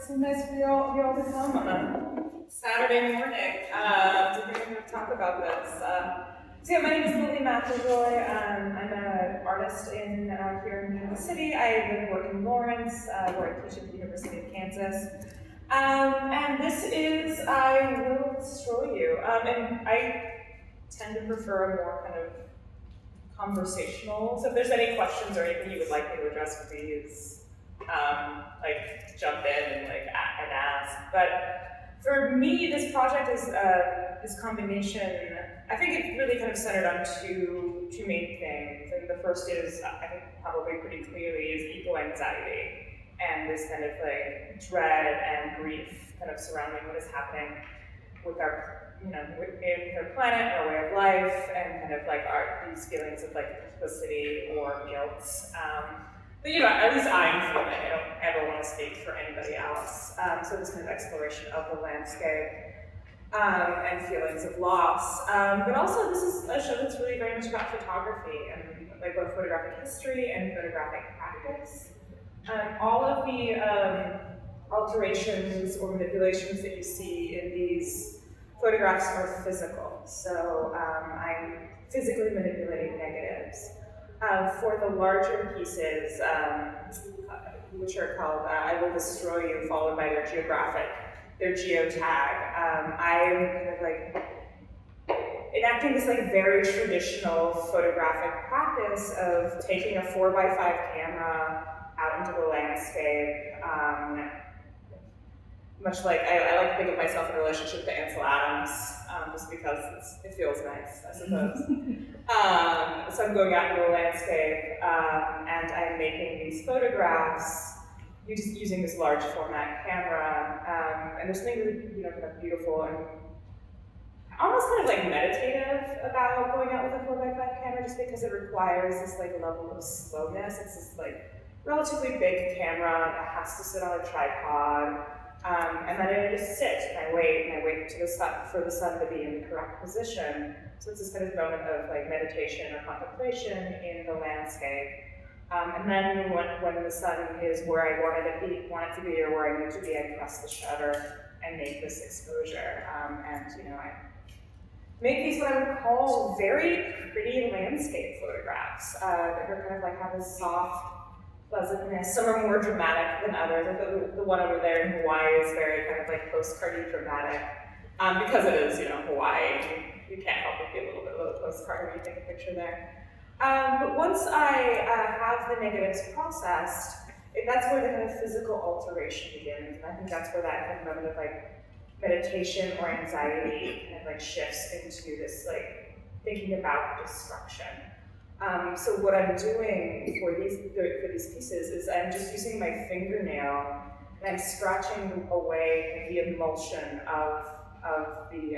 So nice for you all to come on a Saturday morning to hear me talk about this. So yeah, my name is Lilly McElroy. I'm an artist here in Kansas City. I live and work in Lawrence, where I teach at the University of Kansas. And this is I Will Destroy You. And I tend to prefer a more kind of conversational. So if there's any questions or anything you would like me to address, please jump in and ask. But for me, this project is this combination. I think it really kind of centered on two main things. And the first is, I think probably pretty clearly, is eco-anxiety and this kind of dread and grief kind of surrounding what is happening with our, with our planet, our way of life, and kind of these feelings of complicity or guilt. But at least I'm feeling it. I don't ever want to speak for anybody else. So this kind of exploration of the landscape and feelings of loss. But also this is a show that's really very much about photography and both photographic history and photographic practice. All of the alterations or manipulations that you see in these photographs are physical. So I'm physically manipulating negatives. For the larger pieces, which are called I Will Destroy You, followed by their geotag, I'm kind of enacting this very traditional photographic practice of taking a 4x5 camera out into the landscape. Much like I like to think of myself in a relationship to Ansel Adams, just because it feels nice, I suppose. So I'm going out into the landscape, and I'm making these photographs using this large format camera. And there's something really, kind of beautiful and almost kind of meditative about going out with a 4x5 camera, just because it requires this level of slowness. It's this relatively big camera that has to sit on a tripod. And then I just sit and I wait to the sun for the sun to be in the correct position. So it's this kind of moment of meditation or contemplation in the landscape. And then when the sun is where I want it to be or where I need to be, I press the shutter and make this exposure. And I make these what I would call very pretty landscape photographs that are kind of have this soft pleasantness. Some are more dramatic than others. I think the one over there in Hawaii is very kind of postcardy dramatic, because it is, Hawaii. You can't help but be a little bit of a postcard when you take a picture there. But once I have the negatives processed, that's where the kind of physical alteration begins. And I think that's where that kind of moment of meditation or anxiety kind of shifts into this thinking about destruction. So what I'm doing for these pieces is I'm just using my fingernail and I'm scratching away the emulsion of the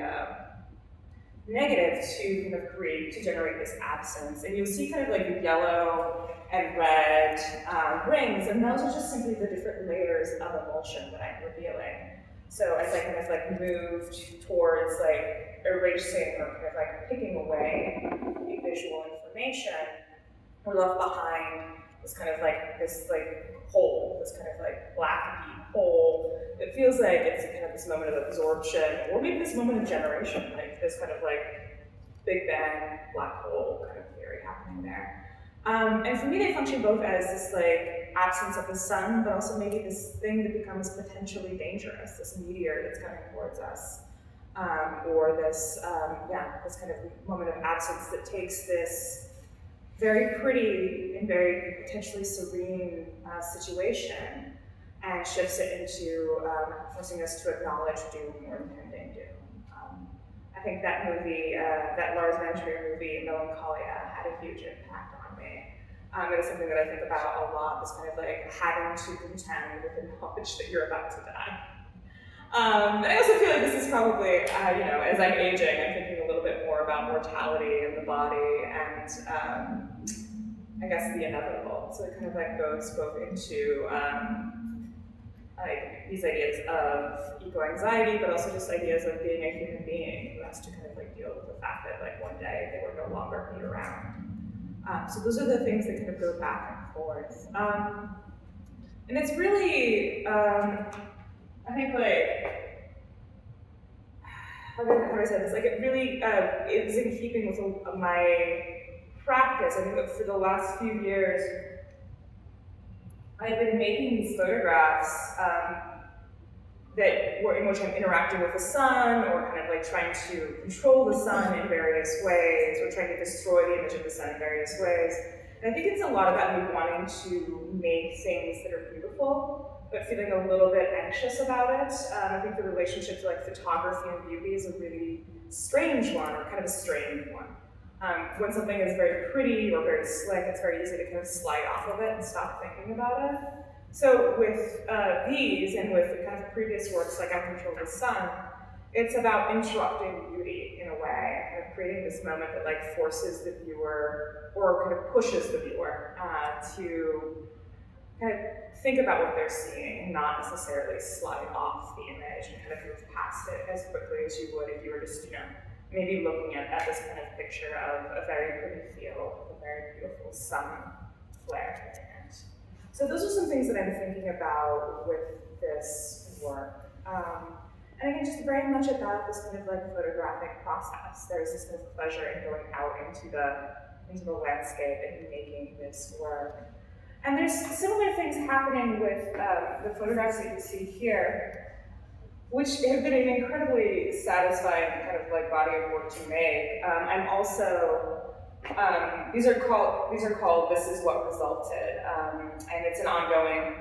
negative to kind of generate this absence. And you'll see kind of yellow and red rings, and those are just simply the different layers of emulsion that I'm revealing. So as I kind of moved towards erasing or kind of picking away the visual information, we're left behind this kind of this hole, this kind of black deep hole. It feels like it's kind of this moment of absorption, or maybe this moment of generation, this kind of Big Bang black hole kind of theory happening there. And for me, they function both as this absence of the sun, but also maybe this thing that becomes potentially dangerous, this meteor that's coming towards us, or this kind of moment of absence that takes this very pretty and very potentially serene situation and shifts it into forcing us to acknowledge doom or impending doom. I think that movie, that Lars von Trier movie, Melancholy, had a huge impact on me. It is something that I think about a lot, this kind of having to contend with the knowledge that you're about to die. And I also feel like this is probably, as I'm aging, I'm thinking a little bit more about mortality and the body and I guess the inevitable. So it kind of goes both into these ideas of eco-anxiety, but also just ideas of being a human being who has to kind of deal with the fact that one day they will no longer be around. So those are the things that kind of go back and forth. And it's really I think like, how do I say this? Like it really is in keeping with my practice. I think that for the last few years, I've been making these photographs in which I'm interacting with the sun, or kind of like trying to control the sun in various ways, or trying to destroy the image of the sun in various ways. And I think it's a lot about me wanting to make things that are beautiful, but feeling a little bit anxious about it. I think the relationship to like photography and beauty is a really strange one, or kind of a strained one. When something is very pretty or very slick, it's very easy to kind of slide off of it and stop thinking about it. So with these, and with the kind of previous works like I Control the Sun, it's about interrupting beauty in a way, kind of creating this moment that like forces the viewer, or kind of pushes the viewer to kind of think about what they're seeing, and not necessarily slide off the image and kind of move past it as quickly as you would if you were just, maybe looking at this kind of picture of a very pretty field, a very beautiful sun flare. So those are some things that I'm thinking about with this work. And again, just very much about this kind of like photographic process. There's this kind of pleasure in going out into the landscape and making this work. And there's similar things happening with the photographs that you see here, which have been an incredibly satisfying kind of like body of work to make. I'm also, these are called This Is What Resulted, and it's an ongoing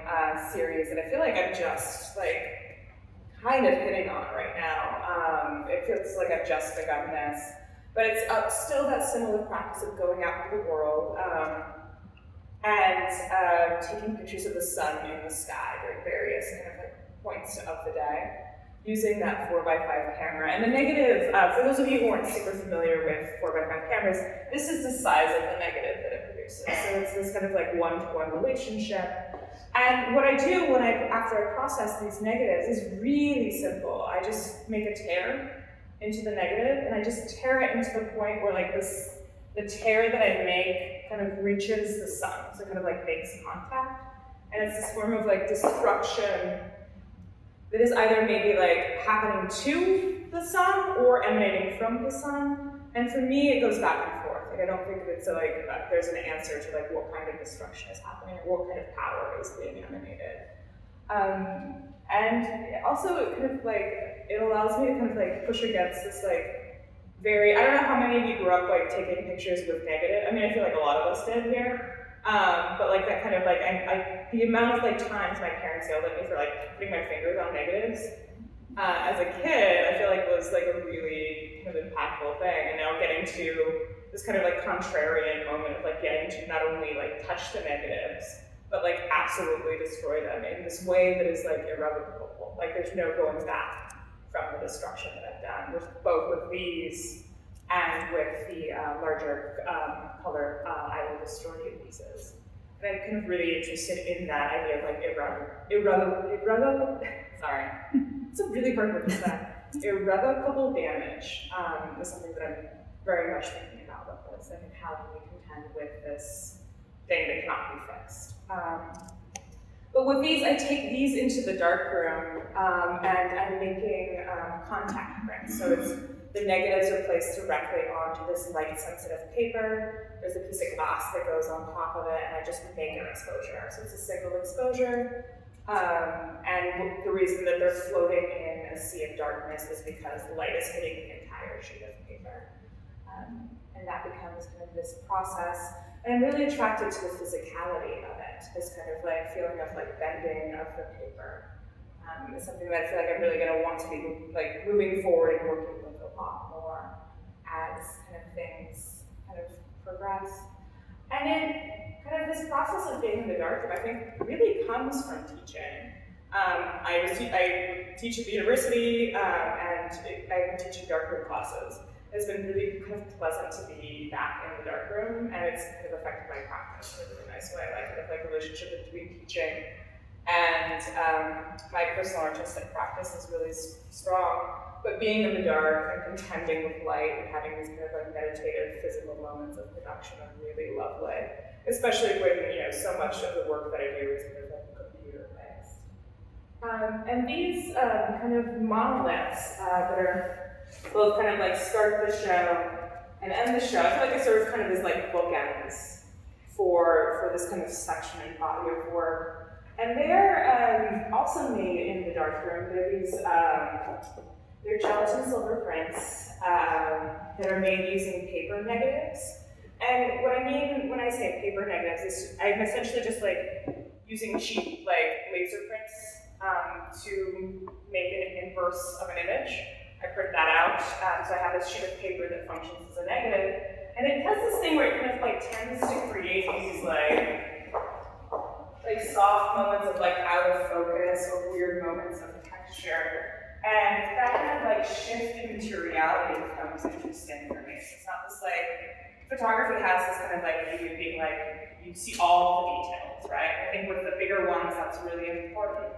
series that I feel like I'm just like kind of hitting on right now. It feels like I've just begun this, but it's still that similar practice of going out into the world and taking pictures of the sun in the sky during various kind of like points of the day, using that 4x5 camera. And the negative, for those of you who aren't super familiar with 4x5 cameras, this is the size of the negative that it produces. So it's this kind of like one-to-one relationship. And what I do after I process these negatives is really simple. I just make a tear into the negative, and I just tear it into the point where like the tear that I make kind of reaches the sun, so it kind of like makes contact. And it's this form of like destruction that is either maybe like happening to the sun or emanating from the sun. And for me, it goes back and forth. Like I don't think that it's like there's an answer to like what kind of destruction is happening or what kind of power is being emanated. And also it kind of like, it allows me to kind of like push against this like I don't know how many of you grew up like taking pictures with negative. I mean, I feel like a lot of us did here. But like that kind of like, the amount of like times my parents yelled at me for like putting my fingers on negatives as a kid, I feel like was like a really kind of impactful thing. And now getting to this kind of like contrarian moment of like getting to not only like touch the negatives, but like absolutely destroy them in this way that is like irrevocable. Like there's no going back from the destruction that I've done, both with these and with the larger color I will destroy you pieces. And I'm kind of really interested in that idea of like irrevocable, sorry, it's a really hard word to say. Irrevocable damage is something that I'm very much thinking about with this, and how do we contend with this thing that cannot be fixed. But with these, I take these into the darkroom and I'm making contact prints. So the negatives are placed directly onto this light-sensitive paper. There's a piece of glass that goes on top of it, and I just make an exposure. So it's a single exposure. And the reason that they're floating in a sea of darkness is because the light is hitting the entire sheet of paper. And that becomes kind of this process. And I'm really attracted to the physicality of it, this kind of like feeling of like bending of the paper. It's something that I feel like I'm really going to want to be like moving forward and working with a lot more as kind of things kind of progress. And it kind of this process of being in the darkroom, I think, really comes from teaching. I teach at the university, and I'm teaching darkroom classes. It's been really kind of pleasant to be back in the darkroom, and it's kind of affected my practice in a really nice way. Like kind of like relationship between teaching and my personal artistic practice is really strong. But being in the dark and contending with light and having these kind of like meditative physical moments of production are really lovely. Especially when so much of the work that I do is kind of like computer based. And these kind of monoliths that are both kind of like start the show and end the show, I feel like they serve kind of as like bookends for this kind of section and body of work. And they're also made in the darkroom. They're these, they're gelatin silver prints that are made using paper negatives. And what I mean when I say paper negatives is I'm essentially just like using cheap like laser prints to make an inverse of an image. I print that out, so I have this sheet of paper that functions as a negative, and it does this thing where it kind of like tends to create these like soft moments of like out of focus or weird moments of texture, and that kind of like shift in materiality becomes interesting for me. So it's not this like photography has this kind of like beauty of being like you see all the details, right? I think with the bigger ones that's really important.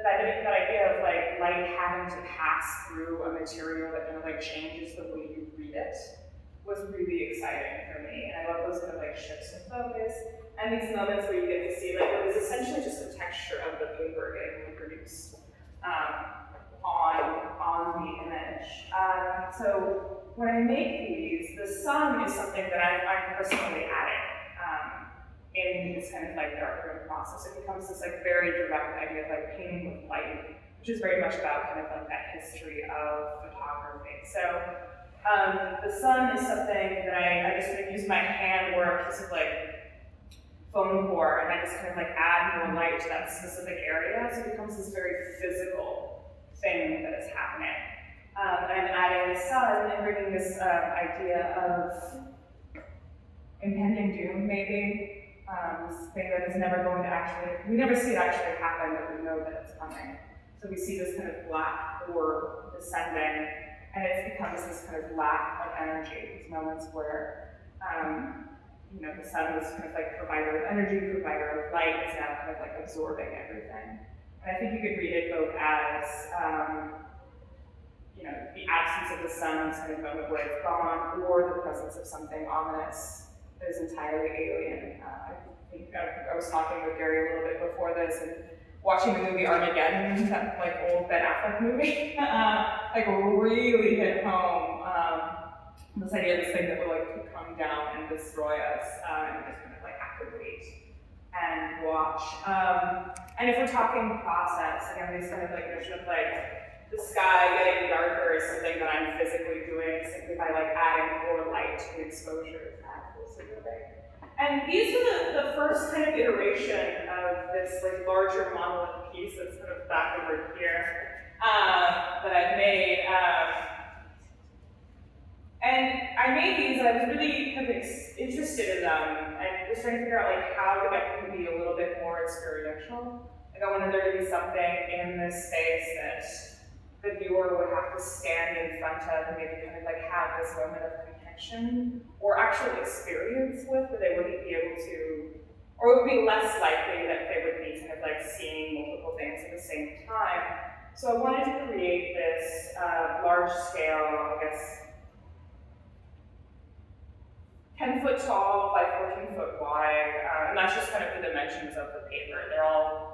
That idea of like light having to pass through a material that kind of like changes the way you read it was really exciting for me. And I love those kind of like shifts in focus and these moments where you get to see like what is essentially just the texture of the paper getting reproduced on the image. So when I make these, the sun is something that I'm personally adding. In this kind of like darkroom process, it becomes this like very direct idea of like painting with light, which is very much about kind of like that history of photography. So the sun is something that I just kind of use my hand or a piece of like foam core, and I just kind of like add more light to that specific area, so it becomes this very physical thing that is happening. And I'm adding the sun and bringing this idea of impending doom, maybe. This thing that is never going to actually, we never see it actually happen, but we know that it's coming. So we see this kind of black orb descending, and it becomes this kind of lack of energy, these moments where, you know, the sun was kind of like provider of energy, provider of light, is now kind of like absorbing everything. And I think you could read it both as, you know, the absence of the sun, this kind of moment where it's gone, or the presence of something ominous that is entirely alien. I think I was talking with Gary a little bit before this, and watching the movie Armageddon, that like old Ben Affleck movie, like really hit home. This idea of this thing that will like come down and destroy us, and just kind of like have to wait and watch. And if we're talking process, again, this kind of like notion of like the sky getting darker is something that I'm physically doing simply by like adding more light to the exposure. And these are the first kind of iteration of this like larger monolith piece that's kind of back over here that I've made. And I made these and I was really kind of interested in them and was trying to figure out like how to get them to be a little bit more experiential. Like I wanted there to be something in this space that the viewer would have to stand in front of and maybe kind of like have this moment of connection or actual experience with, that they wouldn't be able to, or it would be less likely that they would be kind of like seeing multiple things at the same time. So I wanted to create this large scale, I guess, 10 foot tall by 14 foot wide, and that's just kind of the dimensions of the paper. They're all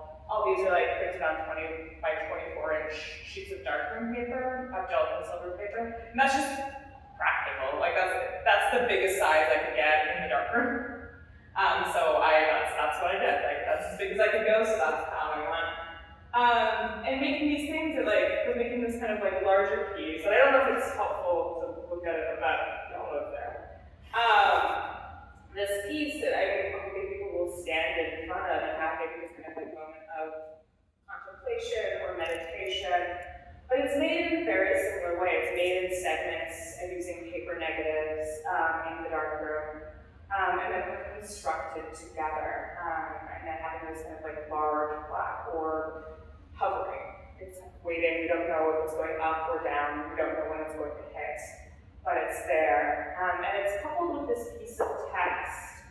these are like printed on 20 by 24 inch sheets of darkroom paper, of gelatin silver paper, and that's just practical. Like that's the biggest size I could get in the darkroom. So that's what I did. Like that's as big as I could go, so that's how I went. And making these things that like we're making this kind of like larger piece, and I don't know if it's helpful to look at it about all of there. This piece that I think people will stand in front of and have maybe this kind of like moment of contemplation or meditation. But it's made in a very similar way. It's made in segments and using paper negatives in the darkroom, and then constructed together, and then having this kind of like large black orb hovering. It's waiting. We don't know if it's going up or down. We don't know when it's going to hit, but it's there. And it's coupled with this piece of text,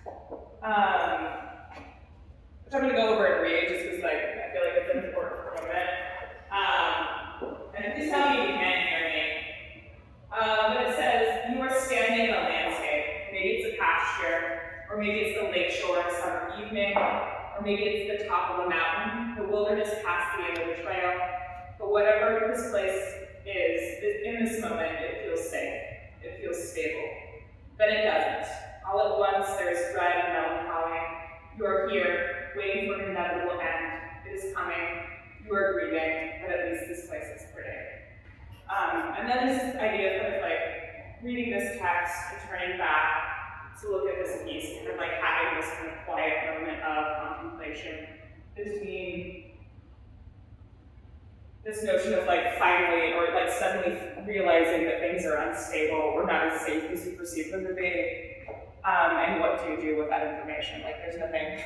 which I'm going to go over and read just because like, I feel like it's an important moment. And please tell me if you can hear me. But it says, you are standing in a landscape. Maybe it's a pasture, or maybe it's the lakeshore on a summer evening, or maybe it's the top of a mountain. The wilderness wilderness past the end of the trail, but whatever this place is, in this moment, it feels safe. It feels stable. Then it doesn't. All at once, there's dread and melancholy. You are here, waiting for an inevitable end. It is coming. You are grieving, but at least this place is pretty. And then there's this idea of kind of like reading this text and turning back to look at this piece, kind of like having this kind of quiet moment of contemplation between this notion of like finally, or like suddenly realizing that things are unstable or not as safe as you perceive them to be, and what do you do with that information? Like there's nothing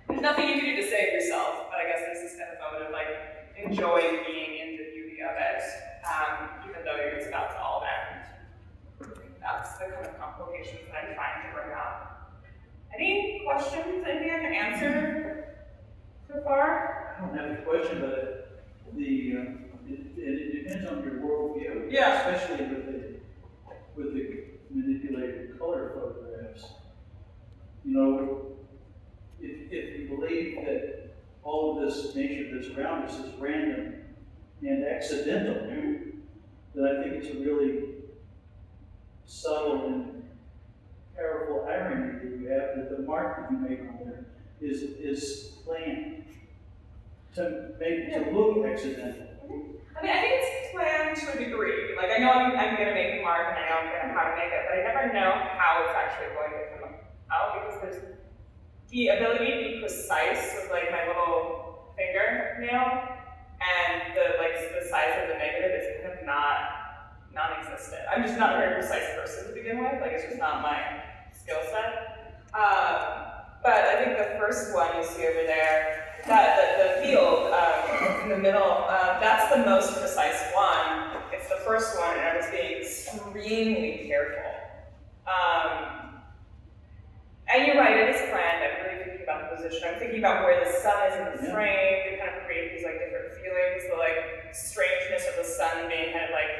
you can do to save yourself, but I guess there's this kind of moment of like enjoying being in the beauty of it, even though it's about to all end. That's the kind of complications that I'm trying to bring up. Any questions? Anything I can answer so far? I don't have a question, but it depends on your worldview. Yeah. Especially with the manipulated color photographs. You know, if you believe that all of this nature that's around us is random and accidental, then I think it's a really subtle and powerful irony that you have, that the mark that you make on there is planned to look accidental. I mean, I think it's planned to a degree. Like, I know I'm going to make a mark and I know I'm going to how to make it, but I never know how it's actually going to come out, because there's the ability to be precise with like my little fingernail, and the size of the negative is kind of non-existent. I'm just not a very precise person to begin with. Like, it's just not my skill set. But I think the first one you see over there, the field in the middle, that's the most precise one. It's the first one, and I was being extremely careful. And you're right, it is planned. I'm really thinking about the position. I'm thinking about where the sun is in the frame. They kind of create these like different feelings, the like strangeness of the sun being kind of like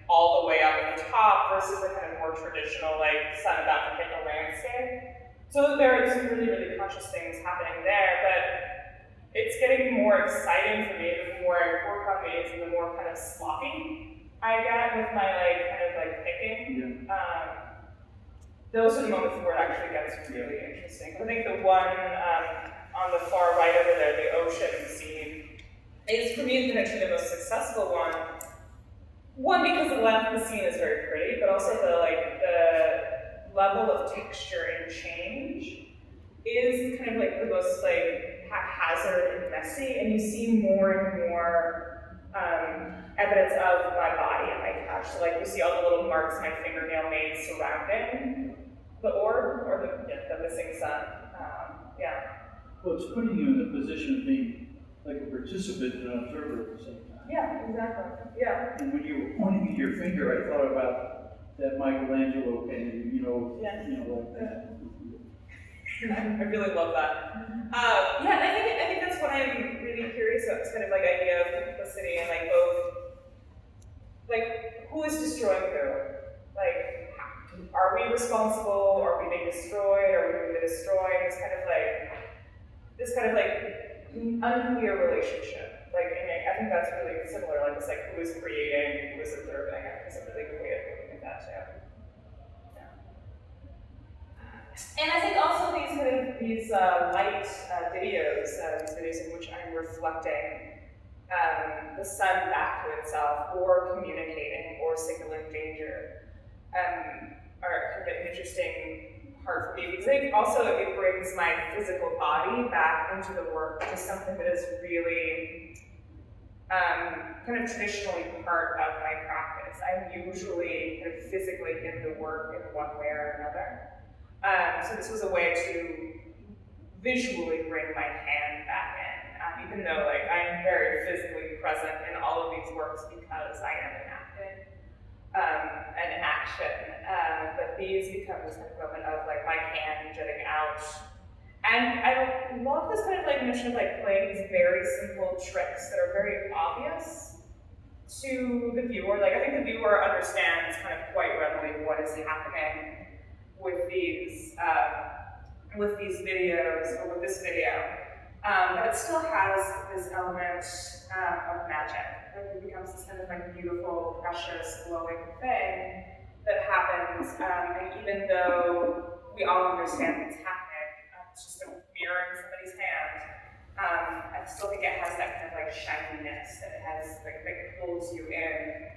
all the way up at the top versus the kind of more traditional like sun about to hit the landscape. So there are some really, really conscious things happening there, but it's getting more exciting for me the more I work on these and the more kind of sloppy I get with my like kind of like picking. Those are the moments where it actually gets really interesting. I think the one on the far right over there, the ocean scene, is for me potentially the most successful one. One, because the length of the scene is very pretty, but also the level of texture and change is kind of like the most like haphazard and messy, and you see more and more evidence of my body and my touch. So like you see all the little marks my fingernail made surrounding the orb, or the missing sun. Well, it's putting you in the position of being like a participant and an observer at the same time. Yeah, exactly. Yeah. And when you were pointing your finger, I thought about that Michelangelo painting, like that. I really love that. And I think that's what I'm really curious about, this kind of like idea of complicity and like both, like who is destroying who? Like, are we responsible? Are we being destroyed? Are we doing the destroying? This kind of like unclear relationship. Like, and I think that's really similar. Like, it's like who is creating, who is observing. I think it's a really good way of looking at that too. And I think also these light videos in which I'm reflecting the sun back to itself, or communicating, or signaling danger, are kind of an interesting part for me, because I think also it brings my physical body back into the work to something that is really kind of traditionally part of my practice. I'm usually kind of physically in the work in one way or another. So this was a way to visually bring my hand back in, even though like I'm very physically present in all of these works because I am enacting an action. But these become this kind of moment of like my hand jutting out. And I love this kind of like notion of like playing these very simple tricks that are very obvious to the viewer. Like I think the viewer understands kind of quite readily what is happening with these videos, or with this video. But it still has this element of magic. Like it becomes this kind of like beautiful, precious, glowing thing that happens. And even though we all understand what's happening, it's just a mirror in somebody's hand. I still think it has that kind of like shininess that it has, like that pulls you in.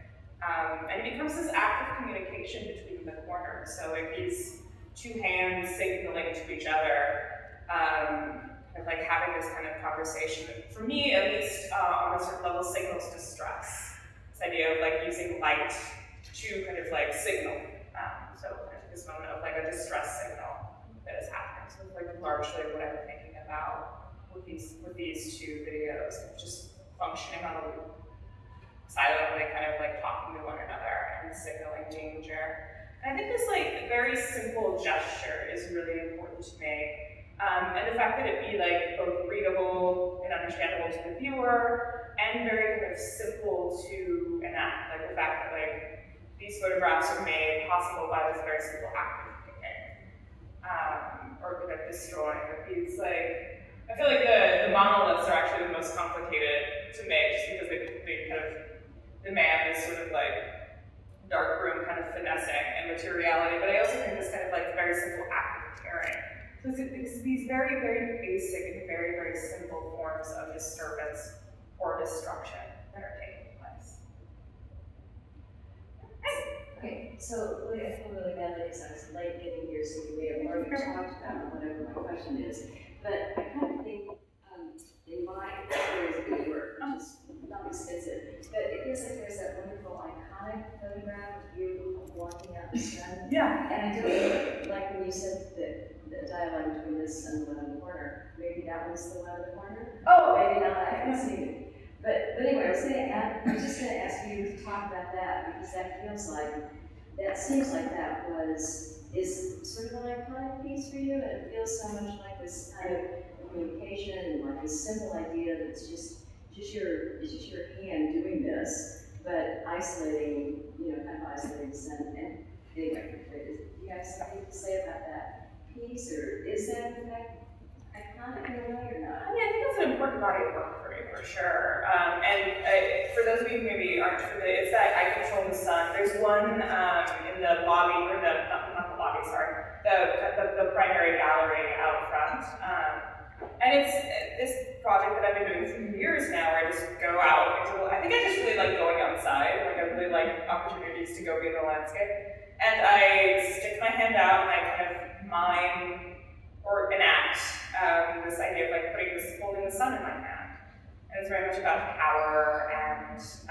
And it becomes this act of communication between the corners. So like these two hands signaling to each other, kind of like having this kind of conversation. For me, at least, on a certain level, signals distress. This idea of like using light to kind of like signal. So kind of this moment of like a distress signal that is happening. So it's like largely what I'm thinking about with these two videos, just functioning on a loop, silently kind of like talking to one another and signaling danger. And I think this like very simple gesture is really important to me. And the fact that it be like both readable and understandable to the viewer and very kind of simple to enact. Like the fact that like these photographs are made possible by this very simple act of picking, or kind of destroying. These like, I feel like the monoliths are actually the most complicated to make just because they kind of demand this sort of like darkroom kind of finessing and materiality, but I also think this kind of like very simple act of tearing. So it's these very, very basic and very, very simple forms of disturbance or destruction that are taking place. Okay, so I feel really badly because I was late getting here, so you may have already talked about whatever my question is. But I kind of think, in my experience of your work, which is not extensive, but it feels like there's that wonderful iconic photograph of you walking out the sun. Yeah. And I don't like when you said that the dialogue between this and the one in the corner. Maybe that one's the one in the corner? Oh. Maybe not, I haven't seen it. But anyway, I was just going to ask you to talk about that because that feels like, that seems like that is sort of an iconic piece for you, and it feels so much like this kind of communication and like this simple idea that it's just your hand doing this, but isolating, kind of isolating the sun. And anyway, do you have something to say about that piece, or is that in fact iconic in a way or not? I mean, I think it's an important body of work for me, for sure. For those of you who maybe aren't familiar, it's that I Control the Sun. There's one in the lobby, or not the lobby, sorry, the primary gallery out front. And it's this project that I've been doing for years now, where I just go out into I think I just really like going outside. Like I really like opportunities to go be in the landscape. And I stick my hand out and I kind of mime or enact this idea of like holding the sun in my hand. And it's very much about power and this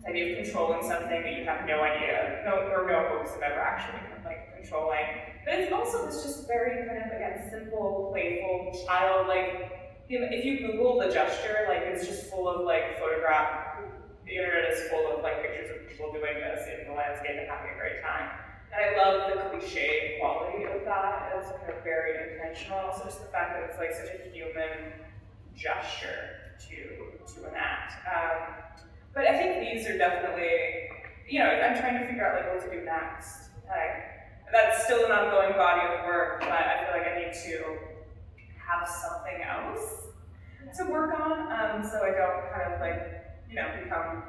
idea of controlling something that you have no idea, or no hopes of ever actually like controlling. But it's also this just very kind of, again, simple, playful, childlike, if you Google the gesture, like it's just full of like the internet is full of like pictures of people doing this in the landscape and having a great time. And I love the cliche quality of that. It's kind of very intentional. Also just the fact that it's like such a human gesture to enact. But I think these are definitely, I'm trying to figure out like what to do next. That's still an ongoing body of work, but I feel like I need to have something else to work on, so I don't kind of like, become,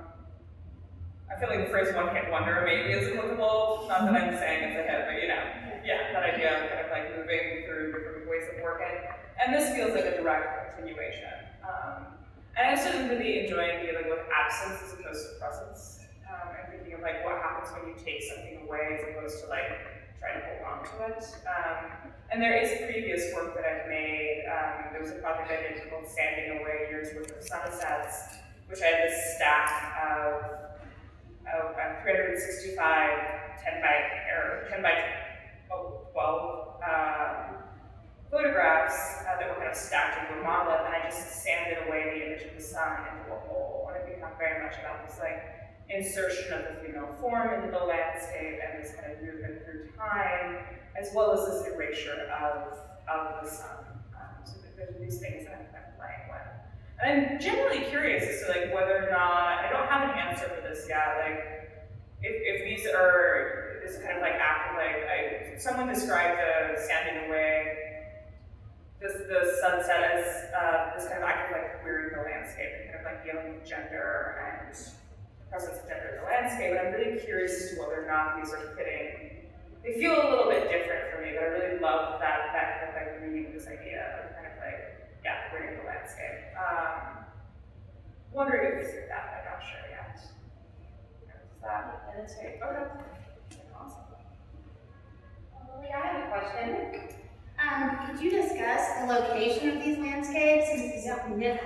I feel like the phrase one-hit wonder maybe is applicable, not that I'm saying it's a hit, but that idea of kind of like moving through different ways of working. And this feels like a direct continuation. And I'm sort of really enjoying dealing with absence as opposed to presence, and thinking of like what happens when you take something away as opposed to like trying to hold on to it. And there is previous work that I've made. There was a project I did called Sanding Away Years Worth of Sunsets, which I had this stack of 365 10 by 12 photographs that were kind of stacked into a monolith, and I just sanded away the image of the sun into a hole, and it became very much about this like insertion of the female form into the landscape and this kind of movement through time, as well as this erasure of the sun. So there's these things that I'm kind of playing with. And I'm generally curious as to like whether or not, I don't have an answer for this yet, like if these are this kind of like act of like, someone described the sanding away the sunset as this kind of act of like queering the landscape and kind of like dealing with gender and the presence of gender in the landscape. And I'm really curious as to whether or not these are fitting. They feel a little bit different for me, but I really love that kind of like reading this idea of kind of like, yeah, queering the landscape. Wondering if you see that, I'm not sure yet. Is that? Yeah, that's great. Okay. Awesome. Lily, I have a question. Could you discuss the location of these landscapes and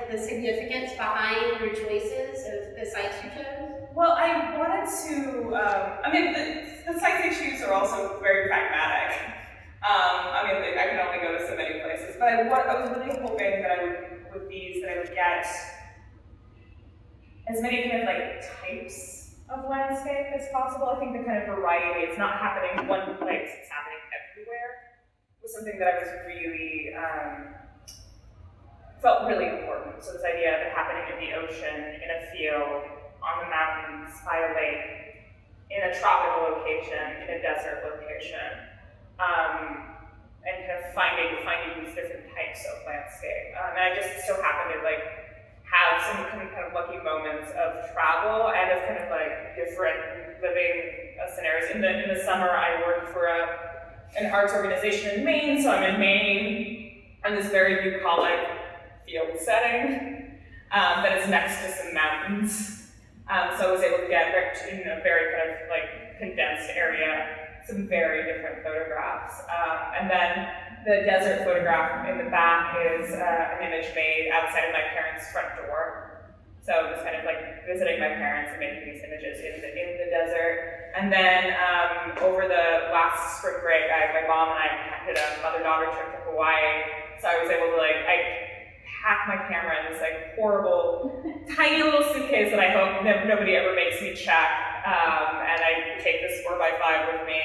the significance behind your choices of the sites you chose? Well, I wanted to, I mean, the sites I choose are also very pragmatic. I mean, I can only go to so many places, but I was really hoping that I would, with these, that I would get as many kind of like types of landscape as possible. I think the kind of variety, it's not happening in one place, it's happening everywhere, was something that I was really, felt really important. So this idea of it happening in the ocean, in a field, on the mountains, by a lake, in a tropical location, in a desert location, and kind of finding these different types of landscape. And I just so happened to like have some kind of lucky moments of travel and of kind of like different living scenarios. In the summer, I worked for an arts organization in Maine, so I'm in Maine, and this very bucolic field setting that is next to some mountains. So I was able to get in a very kind of like condensed area some very different photographs. And then the desert photograph in the back is an image made outside of my parents' front door. So just kind of like visiting my parents and making these images in the desert. And then over the last spring break, my mom and I did a mother-daughter trip to Hawaii. So I was able to I pack my camera in this like horrible, tiny little suitcase that I hope nobody ever makes me check. And I take this 4x5 with me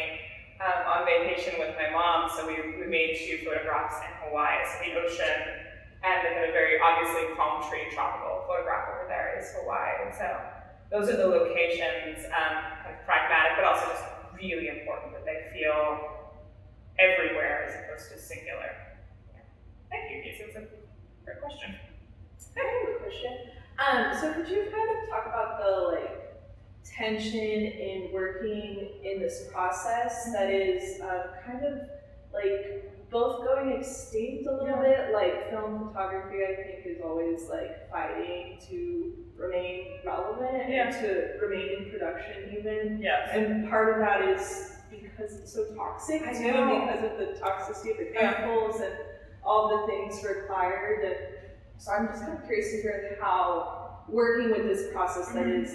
on vacation with my mom. So we made 2 photographs in Hawaii. So the ocean and the kind of very obviously palm tree tropical photograph over there is Hawaii. So those are the locations, kind of pragmatic, but also just really important that they feel everywhere as opposed to singular. Yeah. Thank you, Casey. It's a great question. I have a question. So could you kind of talk about the tension in working in this process that is kind of both going extinct a little bit, like film photography I think is always fighting to remain relevant and to remain in production even. Yes. And part of that is because it's so toxic I too, know. because of the toxicity of the chemicals and all the things required. And so I'm just kind of curious to hear how working with this process that is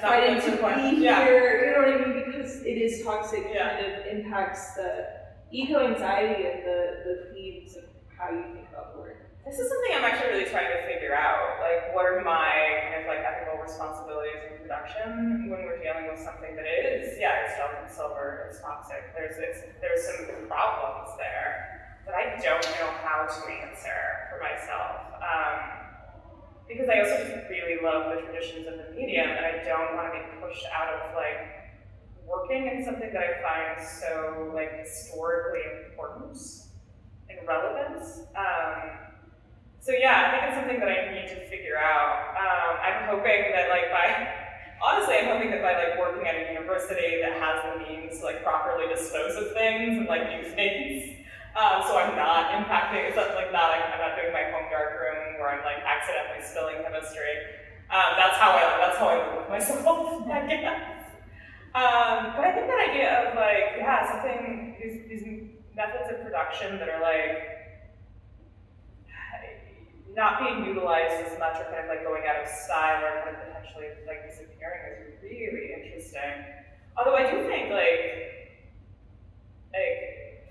fighting to be here, you know what I mean? Because it is toxic, kind of impacts the eco-anxiety and the themes of how you think about the work. This is something I'm actually really trying to figure out. What are my kind of ethical responsibilities in production when we're dealing with something that is, it's junk and silver, it's toxic. There's some problems there that I don't know how to answer for myself. Because I also just really love the traditions of the medium, and I don't want to be pushed out of working in something that I find so historically important and relevant. So I think it's something that I need to figure out. I'm hoping that I'm hoping that by working at a university that has the means to properly dispose of things and do things. So I'm not impacting, it's not I'm not doing my home dark room where I'm accidentally spilling chemistry. That's how I live with myself, I guess. But I think that idea of something, these methods of production that are not being utilized as much or kind of going out of style or kind of potentially disappearing is really interesting. Although I do think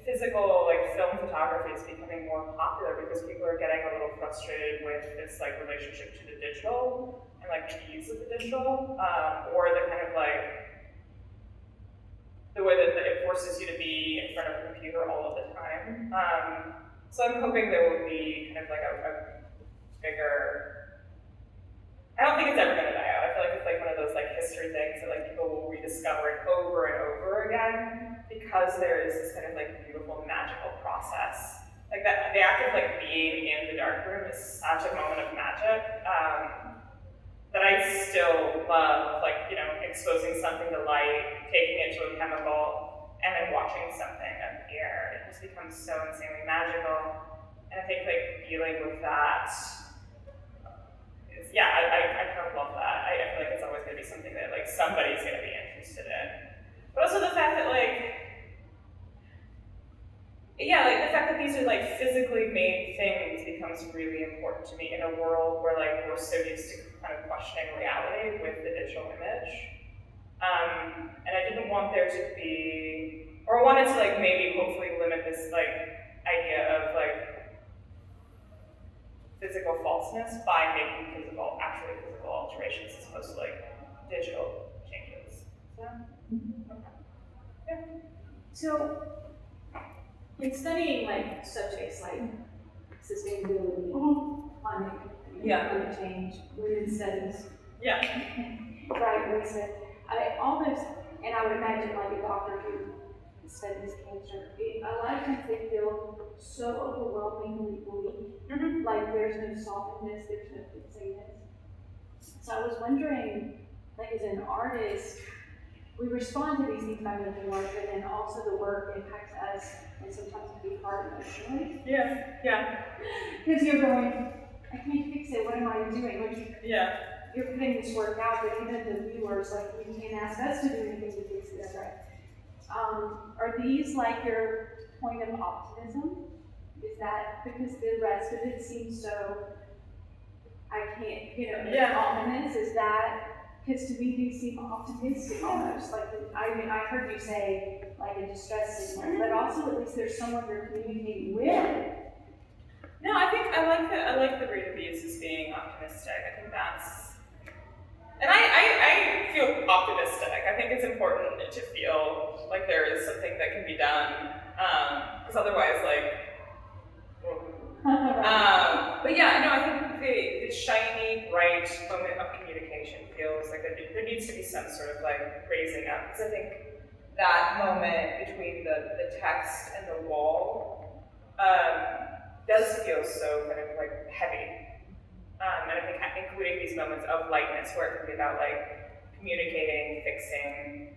physical film photography is becoming more popular because people are getting a little frustrated with this relationship to the digital and the ease of the digital, or the kind of the way that it forces you to be in front of a computer all of the time. So I'm hoping there will be kind of a bigger. I don't think it's ever going to die out. I feel like it's one of those history things that people will rediscover it over and over again because there is this kind of beautiful magical process like that, the act of like being in the dark room is such a moment of magic that I still love, like, you know, exposing something to light, taking it to a chemical, and then watching something appear. It just becomes so insanely magical. And I think like dealing with that is, yeah, I kind of love that. I feel like it's always gonna be something that like somebody's gonna be interested in. But also the fact that like, yeah, like the fact that these are like physically made things becomes really important to me in a world where like we're so used to kind of questioning reality with the digital image. And I didn't want there to be, or I wanted to like maybe hopefully limit this like idea of like physical falseness by making actually physical alterations as opposed to like digital changes. So, okay. Yeah. So, in studying like subjects like sustainability, climate, climate change, women's studies, Yeah. right, Lisa, all those, and I would imagine like a doctor who studies cancer, a lot of times they feel so overwhelmingly bleak, like there's no softness, there's no fixingness. So I was wondering, like as an artist, we respond to these things by making work, but then also the work impacts us, and sometimes it can be hard emotionally. Yeah. Because you're going, I can't fix it, what am I doing? Like Yeah. you're putting this work out, but even the viewers, like you can't ask us to do anything to fix it, right? Are these like your point of optimism? Is that because the rest of it seems so, I can't, ominous? Is that, because to me these seem optimistic almost, like, I mean, I heard you say like a distress signal, but also at least there's someone you're communicating with. No, I think I like the read of these as being optimistic. I think that's, and I feel optimistic. I think it's important to feel like there is something that can be done, because otherwise, like, but yeah, no, I think the shiny, bright moment of communication feels like there needs to be some sort of like raising up, because I think that moment between the text and the wall does feel so kind of like heavy. And I think including these moments of lightness where it can be about like communicating, fixing,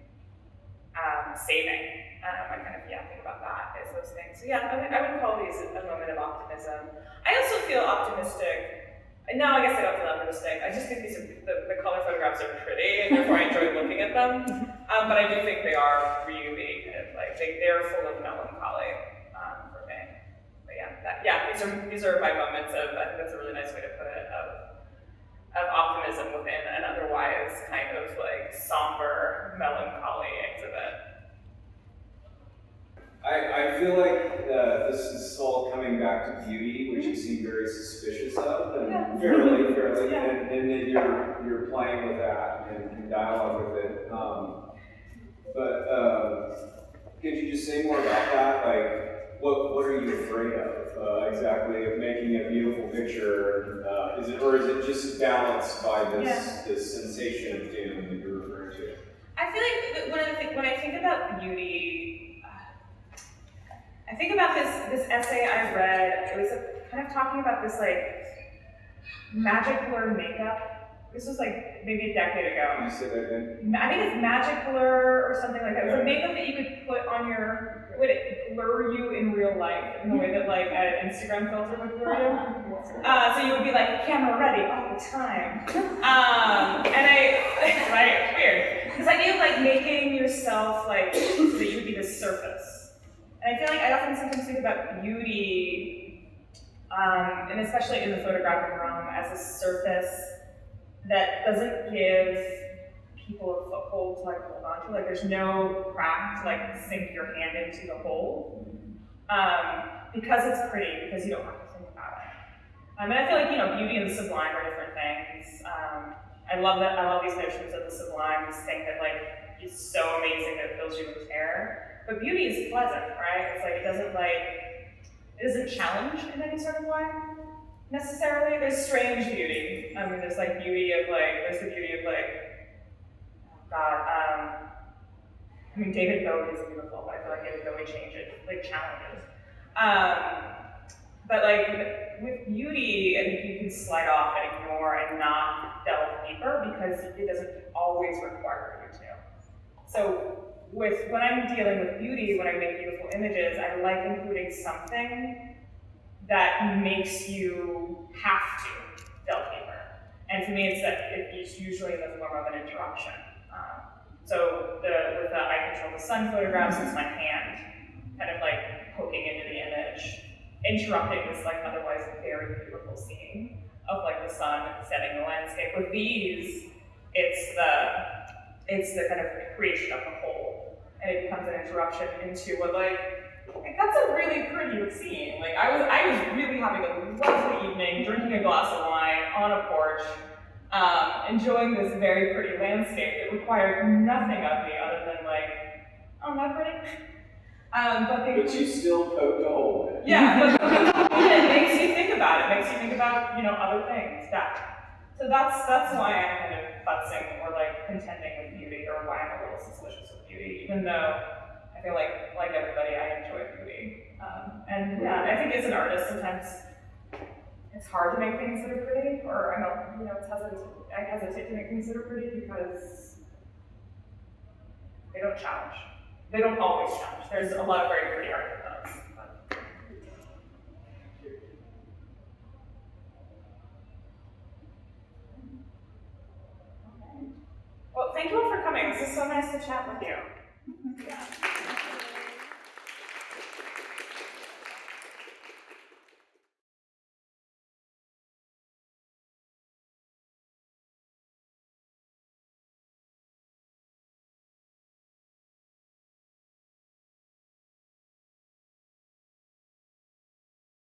saving. I kind of, think about that as those things. So yeah, I would call these a moment of optimism. I also feel optimistic. No, I guess I don't feel optimistic. I just think these are, the color photographs are pretty, and therefore I enjoy looking at them. But I do think they are really kind of like, they're full of melancholy for me. But these are my moments of, I think that's a really nice way to put it, of optimism within an otherwise kind of like somber, melancholy exhibit. I feel like this is all coming back to beauty, which you seem very suspicious of, and fairly, and that you're playing with that and in dialogue with it. But could you just say more about that? Like, what are you afraid of exactly of making a beautiful picture? Is it just balanced by this sensation of doom that you're referring to? I feel like when I think about beauty, I think about this essay I read. It was kind of talking about this like magic blur makeup. This was like maybe a decade ago. Can you say that again? I think it's magic blur or something like that. It was a makeup that you could put on would it blur you in real life in the way that like an Instagram filter would blur you? So you would be like camera ready all the time. Right, weird. Because I knew like making yourself like so that you would be this surface. And I feel like I often sometimes think about beauty, and especially in the photographic realm, as a surface that doesn't give people a foothold to like hold on to. Like there's no crack to like sink your hand into the hole, because it's pretty, because you don't have to think about it. And I feel like beauty and the sublime are different things. I love these notions of the sublime, this thing that like is so amazing that it fills you with terror. But beauty is pleasant, right? It's like it doesn't challenge in any sort of way necessarily. There's strange beauty. I mean, there's like beauty of like, there's the beauty of like, God, I mean, David Bowie is beautiful, but I feel like David Bowie challenges. But like with beauty, I think you can slide off and ignore and not delve deeper because it doesn't always require you to. So when I'm dealing with beauty, when I make beautiful images, I like including something that makes you have to delve deeper. And for me, it's usually in the form of an interruption. So with the I control the sun photographs, it's my hand kind of like poking into the image, interrupting this like otherwise very beautiful scene of like the sun setting the landscape. With these, it's the kind of creation of the whole, and it becomes an interruption into what like that's a really pretty scene. Like I was really having a lovely evening, drinking a glass of wine on a porch, enjoying this very pretty landscape. It required nothing of me other than like, oh, am I pretty? But you still poked a hole in it. Yeah, but it makes you think about it. Makes you think about other things. So that's why I'm kind of futzing or like contending with beauty, or why I'm a little suspicious of beauty, even though I feel like everybody, I enjoy beauty. And yeah, I think as an artist, sometimes it's hard to make things that are pretty, or I hesitate to make things that are pretty because they don't challenge. They don't always challenge. There's a lot of very pretty art that does. Well, thank you all for coming. This is so nice to chat with you.